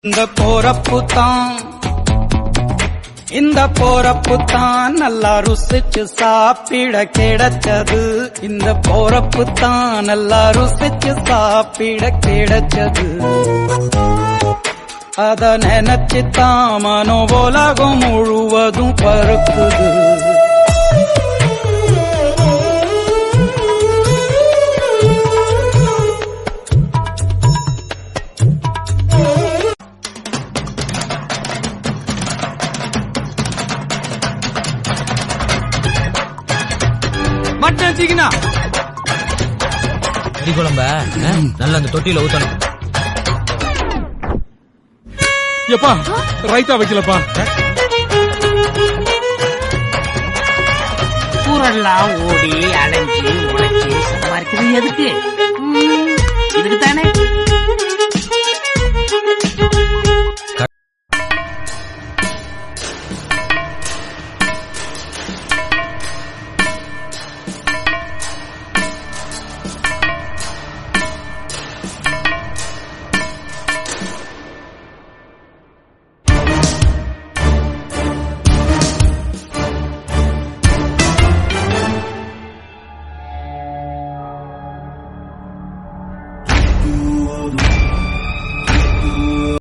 இந்த போறப்புத்தான் நல்லா ருசிச்சு சாப்பிட கிடைச்சது. இந்த போறப்புத்தான் நல்லா ருசிச்சு சாப்பிட கிடைச்சது. அத நினைச்சுத்தான் மனோ உலகம் முழுவதும் பருக்குது. குழம்ப நல்ல அந்த தொட்டியில ஊத்தணும். எப்பா ரைத்தா வைக்கலப்பா. ஊரெல்லாம் ஓடி அலைஞ்சி உழைச்சி சம்பாதிக்கிறது எதுக்கு? இதுக்கு தானே.